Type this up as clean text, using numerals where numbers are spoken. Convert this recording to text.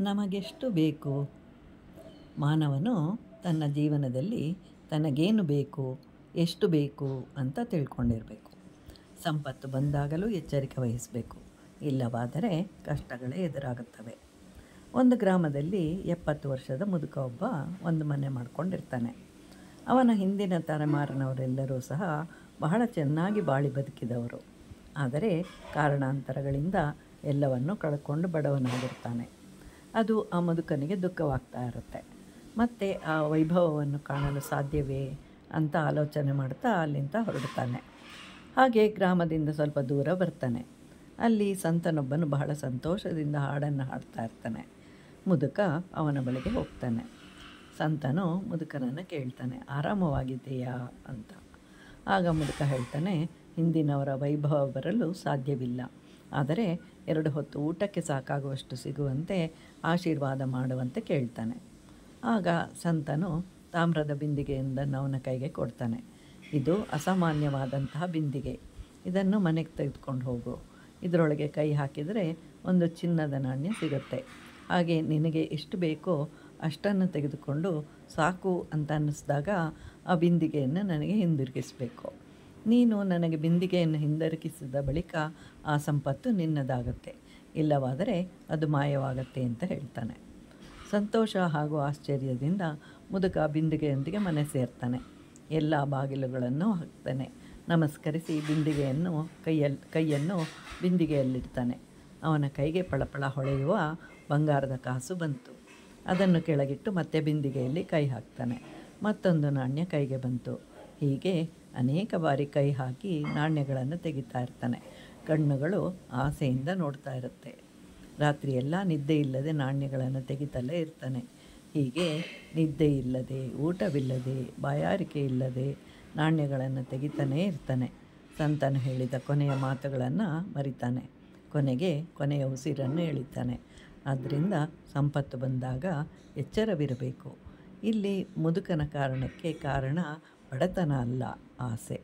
ನಮಗೆಷ್ಟು ಬೇಕು? ಮಾನವನು ತನ್ನ ಜೀವನದಲ್ಲಿ ತನಗೇನು ಬೇಕು, ಎಷ್ಟು ಬೇಕು ಅಂತ ತಿಳ್ಕೊಂಡಿರಬೇಕು. ಸಂಪತ್ತು ಬಂದಾಗಲೂ ಎಚ್ಚರಿಕೆ ವಹಿಸಬೇಕು, ಇಲ್ಲವಾದರೆ ಕಷ್ಟಗಳೇ ಎದುರಾಗುತ್ತವೆ. ಒಂದು ಗ್ರಾಮದಲ್ಲಿ 70 ವರ್ಷದ ಮುದುಕ ಒಬ್ಬ ಒಂದು ಮನೆ ಮಾಡಿಕೊಂಡಿರ್ತಾನೆ. ಅವನ ಹಿಂದಿನ ತಲೆಮಾರಿನವರೆಲ್ಲರೂ ಸಹ ಬಹಳ ಚೆನ್ನಾಗಿ ಬಾಳಿ ಬದುಕಿದವರು. ಆದರೆ ಕಾರಣಾಂತರಗಳಿಂದ ಎಲ್ಲವನ್ನು ಕಳ್ಕೊಂಡು ಬಡವನಾಗಿರ್ತಾನೆ. ಅದು ಆ ಮುದುಕನಿಗೆ ದುಃಖವಾಗ್ತಾ ಇರುತ್ತೆ. ಮತ್ತು ಆ ವೈಭವವನ್ನು ಕಾಣಲು ಸಾಧ್ಯವೇ ಅಂತ ಆಲೋಚನೆ ಮಾಡ್ತಾ ಅಲ್ಲಿಂದ ಹೊರಡ್ತಾನೆ. ಹಾಗೆ ಗ್ರಾಮದಿಂದ ಸ್ವಲ್ಪ ದೂರ ಬರ್ತಾನೆ. ಅಲ್ಲಿ ಸಂತನೊಬ್ಬನು ಬಹಳ ಸಂತೋಷದಿಂದ ಹಾಡನ್ನು ಹಾಡ್ತಾ ಇರ್ತಾನೆ. ಮುದುಕ ಅವನ ಬಳಿಗೆ ಹೋಗ್ತಾನೆ. ಸಂತನು ಮುದುಕನನ್ನು ಕೇಳ್ತಾನೆ, ಆರಾಮವಾಗಿದೆಯಾ ಅಂತ. ಆಗ ಮುದುಕ ಹೇಳ್ತಾನೆ, ಹಿಂದಿನವರ ವೈಭವ ಬರಲು ಸಾಧ್ಯವಿಲ್ಲ, ಆದರೆ 2 ಹೊತ್ತು ಊಟಕ್ಕೆ ಸಾಕಾಗುವಷ್ಟು ಸಿಗುವಂತೆ ಆಶೀರ್ವಾದ ಮಾಡುವಂತೆ ಕೇಳ್ತಾನೆ. ಆಗ ಸಂತನು ತಾಮ್ರದ ಬಿಂದಿಗೆಯೊಂದನ್ನು ಅವನ ಕೈಗೆ ಕೊಡ್ತಾನೆ. ಇದು ಅಸಾಮಾನ್ಯವಾದಂತಹ ಬಿಂದಿಗೆ, ಇದನ್ನು ಮನೆಗೆ ತೆಗೆದುಕೊಂಡು ಹೋಗು. ಇದರೊಳಗೆ ಕೈ ಹಾಕಿದರೆ ಒಂದು ಚಿನ್ನದ ನಾಣ್ಯ ಸಿಗುತ್ತೆ. ಹಾಗೆ ನಿನಗೆ ಎಷ್ಟು ಬೇಕೋ ಅಷ್ಟನ್ನು ತೆಗೆದುಕೊಂಡು ಸಾಕು ಅಂತ ಅನ್ನಿಸಿದಾಗ ಆ ಬಿಂದಿಗೆಯನ್ನು ನನಗೆ ಹಿಂದಿರುಗಿಸಬೇಕು. ನೀನು ನನಗೆ ಬಿಂದಿಗೆಯನ್ನು ಹಿಂದಿರುಗಿಸಿದ ಬಳಿಕ ಆ ಸಂಪತ್ತು ನಿನ್ನದಾಗತ್ತೆ, ಇಲ್ಲವಾದರೆ ಅದು ಮಾಯವಾಗತ್ತೆ ಅಂತ ಹೇಳ್ತಾನೆ. ಸಂತೋಷ ಹಾಗೂ ಆಶ್ಚರ್ಯದಿಂದ ಮುದುಕ ಬಿಂದಿಗೆಯೊಂದಿಗೆ ಮನೆ ಸೇರ್ತಾನೆ. ಎಲ್ಲ ಬಾಗಿಲುಗಳನ್ನು ಹಾಕ್ತಾನೆ. ನಮಸ್ಕರಿಸಿ ಬಿಂದಿಗೆಯನ್ನು ಕೈಯನ್ನು ಬಿಂದಿಗೆಯಲ್ಲಿಡ್ತಾನೆ. ಅವನ ಕೈಗೆ ಪಳಪಳ ಹೊಳೆಯುವ ಬಂಗಾರದ ಕಾಸು ಬಂತು. ಅದನ್ನು ಕೆಳಗಿಟ್ಟು ಮತ್ತೆ ಬಿಂದಿಗೆಯಲ್ಲಿ ಕೈ ಹಾಕ್ತಾನೆ. ಮತ್ತೊಂದು ನಾಣ್ಯ ಕೈಗೆ ಬಂತು. ಹೀಗೆ ಅನೇಕ ಬಾರಿ ಕೈ ಹಾಕಿ ನಾಣ್ಯಗಳನ್ನು ತೆಗಿತಾ ಇರ್ತಾನೆ. ಕಣ್ಣುಗಳು ಆಸೆಯಿಂದ ನೋಡ್ತಾ ಇರುತ್ತೆ. ರಾತ್ರಿಯೆಲ್ಲ ನಿದ್ದೆ ಇಲ್ಲದೆ ನಾಣ್ಯಗಳನ್ನು ತೆಗಿತಲೇ ಇರ್ತಾನೆ. ಹೀಗೆ ನಿದ್ದೆ ಇಲ್ಲದೆ, ಊಟವಿಲ್ಲದೆ, ಬಾಯಾರಿಕೆ ಇಲ್ಲದೆ ನಾಣ್ಯಗಳನ್ನು ತೆಗಿತಾನೇ ಇರ್ತಾನೆ. ಸಂತನು ಹೇಳಿದ ಕೊನೆಯ ಮಾತುಗಳನ್ನು ಮರಿತಾನೆ. ಕೊನೆಯ ಉಸಿರನ್ನು ಎಳಿತಾನೆ. ಆದ್ದರಿಂದ ಸಂಪತ್ತು ಬಂದಾಗ ಎಚ್ಚರವಿರಬೇಕು. ಇಲ್ಲಿ ಮುದುಕನ ಕಾರಣಕ್ಕೆ ಕಾರಣ ಬಡತನ ಅಲ್ಲ, ಆಸೆ.